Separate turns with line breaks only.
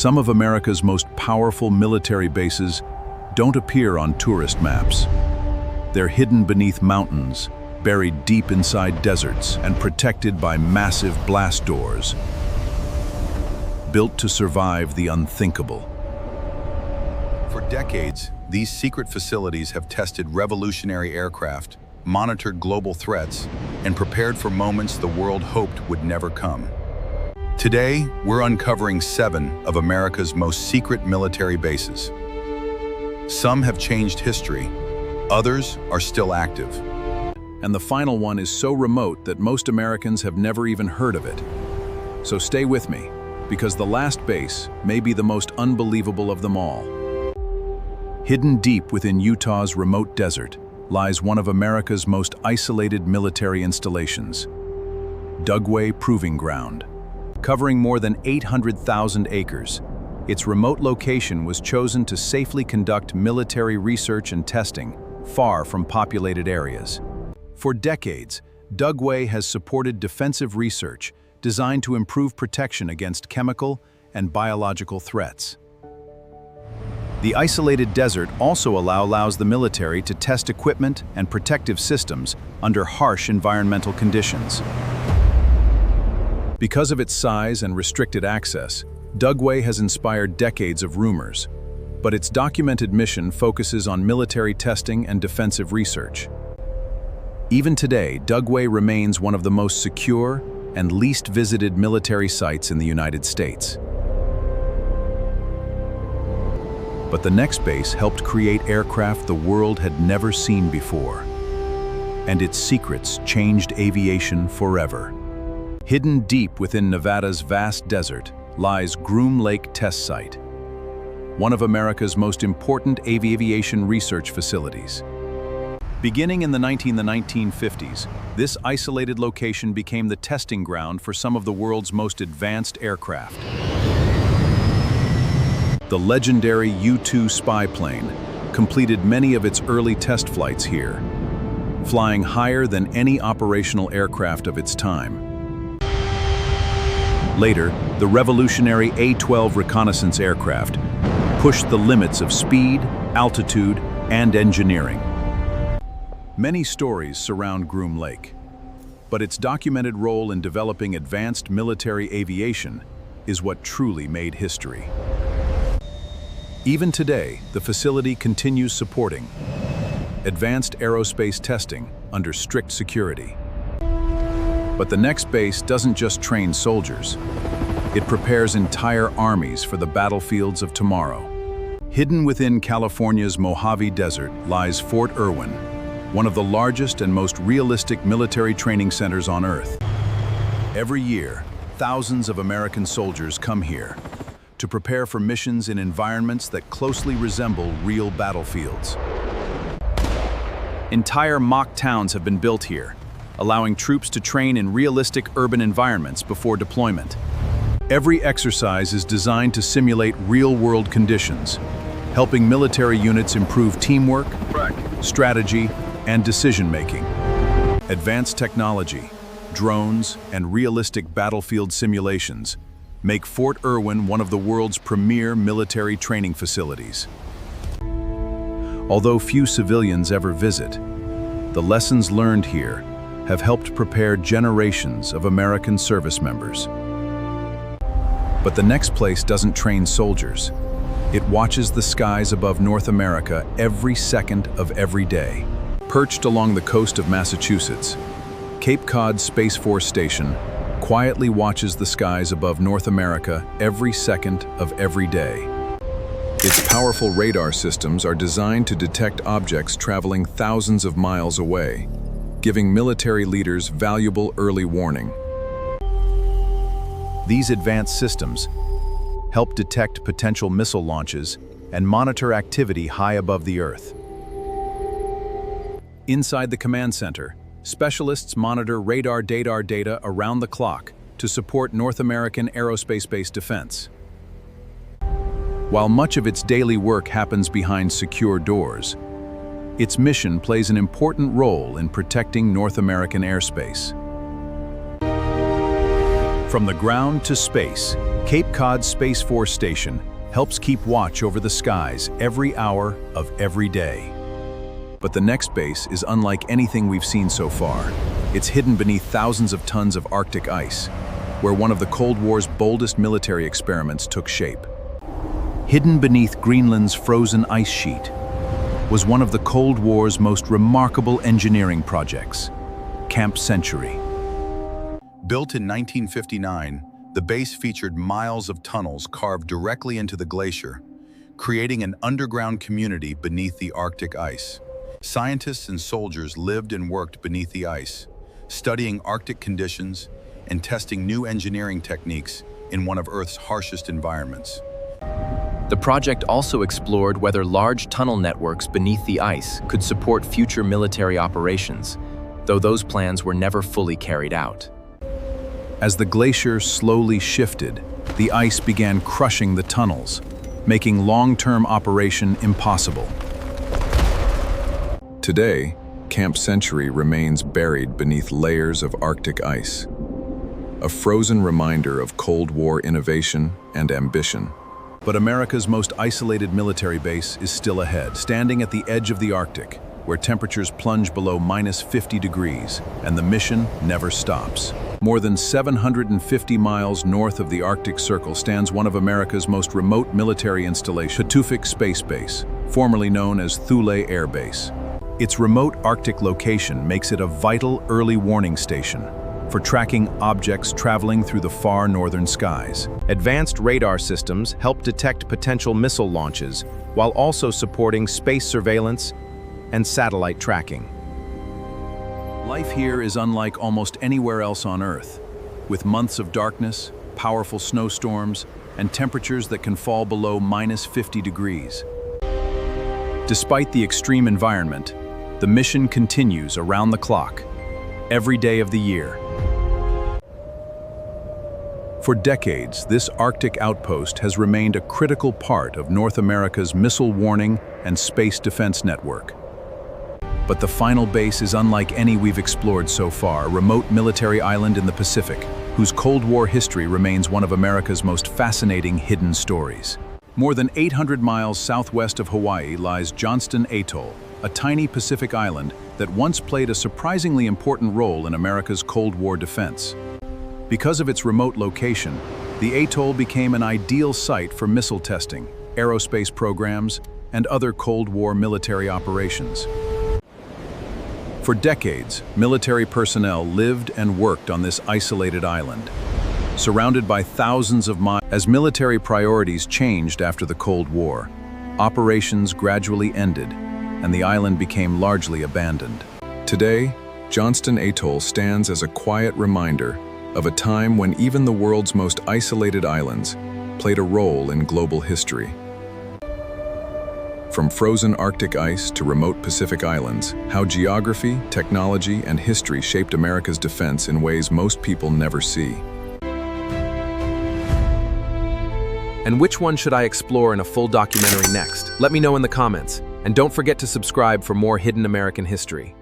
Some of America's most powerful military bases don't appear on tourist maps. They're hidden beneath mountains, buried deep inside deserts, and protected by massive blast doors, built to survive the unthinkable.
For decades, these secret facilities have tested revolutionary aircraft, monitored global threats, and prepared for moments the world hoped would never come. Today, we're uncovering 7 of America's most secret military bases. Some have changed history, others are still active.
And the final one is so remote that most Americans have never even heard of it. So stay with me, because the last base may be the most unbelievable of them all. Hidden deep within Utah's remote desert lies one of America's most isolated military installations, Dugway Proving Ground. Covering more than 800,000 acres, its remote location was chosen to safely conduct military research and testing far from populated areas. For decades, Dugway has supported defensive research designed to improve protection against chemical and biological threats. The isolated desert also allows the military to test equipment and protective systems under harsh environmental conditions. Because of its size and restricted access, Dugway has inspired decades of rumors, but its documented mission focuses on military testing and defensive research. Even today, Dugway remains one of the most secure and least visited military sites in the United States. But the next base helped create aircraft the world had never seen before, and its secrets changed aviation forever. Hidden deep within Nevada's vast desert lies Groom Lake Test Site, one of America's most important aviation research facilities. Beginning in the 1950s, this isolated location became the testing ground for some of the world's most advanced aircraft. The legendary U-2 spy plane completed many of its early test flights here, flying higher than any operational aircraft of its time. Later, the revolutionary A-12 reconnaissance aircraft pushed the limits of speed, altitude, and engineering. Many stories surround Groom Lake, but its documented role in developing advanced military aviation is what truly made history. Even today, the facility continues supporting advanced aerospace testing under strict security. But the next base doesn't just train soldiers. It prepares entire armies for the battlefields of tomorrow. Hidden within California's Mojave Desert lies Fort Irwin, one of the largest and most realistic military training centers on Earth. Every year, thousands of American soldiers come here to prepare for missions in environments that closely resemble real battlefields. Entire mock towns have been built here, allowing troops to train in realistic urban environments before deployment. Every exercise is designed to simulate real-world conditions, helping military units improve teamwork, strategy, and decision-making. Advanced technology, drones, and realistic battlefield simulations make Fort Irwin one of the world's premier military training facilities. Although few civilians ever visit, the lessons learned here have helped prepare generations of American service members. But the next place doesn't train soldiers. It watches the skies above North America every second of every day. Perched along the coast of Massachusetts, Cape Cod Space Force Station quietly watches the skies above North America every second of every day. Its powerful radar systems are designed to detect objects traveling thousands of miles away, giving military leaders valuable early warning. These advanced systems help detect potential missile launches and monitor activity high above the Earth. Inside the command center, specialists monitor radar data around the clock to support North American aerospace-based defense. While much of its daily work happens behind secure doors, its mission plays an important role in protecting North American airspace. From the ground to space, Cape Cod Space Force Station helps keep watch over the skies every hour of every day. But the next base is unlike anything we've seen so far. It's hidden beneath thousands of tons of Arctic ice, where one of the Cold War's boldest military experiments took shape. Hidden beneath Greenland's frozen ice sheet was one of the Cold War's most remarkable engineering projects, Camp Century.
Built in 1959, the base featured miles of tunnels carved directly into the glacier, creating an underground community beneath the Arctic ice. Scientists and soldiers lived and worked beneath the ice, studying Arctic conditions and testing new engineering techniques in one of Earth's harshest environments.
The project also explored whether large tunnel networks beneath the ice could support future military operations, though those plans were never fully carried out.
As the glacier slowly shifted, the ice began crushing the tunnels, making long-term operation impossible. Today, Camp Century remains buried beneath layers of Arctic ice, a frozen reminder of Cold War innovation and ambition. But America's most isolated military base is still ahead, standing at the edge of the Arctic, where temperatures plunge below -50 degrees, and the mission never stops. More than 750 miles north of the Arctic Circle stands one of America's most remote military installations, Pituffik Space Base, formerly known as Thule Air Base. Its remote Arctic location makes it a vital early warning station for tracking objects traveling through the far northern skies. Advanced radar systems help detect potential missile launches while also supporting space surveillance and satellite tracking. Life here is unlike almost anywhere else on Earth, with months of darkness, powerful snowstorms, and temperatures that can fall below -50 degrees. Despite the extreme environment, the mission continues around the clock, every day of the year. For decades, this Arctic outpost has remained a critical part of North America's missile warning and space defense network. But the final base is unlike any we've explored so far, a remote military island in the Pacific, whose Cold War history remains one of America's most fascinating hidden stories. More than 800 miles southwest of Hawaii lies Johnston Atoll, a tiny Pacific island that once played a surprisingly important role in America's Cold War defense. Because of its remote location, the atoll became an ideal site for missile testing, aerospace programs, and other Cold War military operations. For decades, military personnel lived and worked on this isolated island, surrounded by thousands of miles. As military priorities changed after the Cold War, operations gradually ended, and the island became largely abandoned. Today, Johnston Atoll stands as a quiet reminder of a time when even the world's most isolated islands played a role in global history. From frozen Arctic ice to remote Pacific islands, how geography, technology, and history shaped America's defense in ways most people never see.
And which one should I explore in a full documentary next? Let me know in the comments. And don't forget to subscribe for more hidden American history.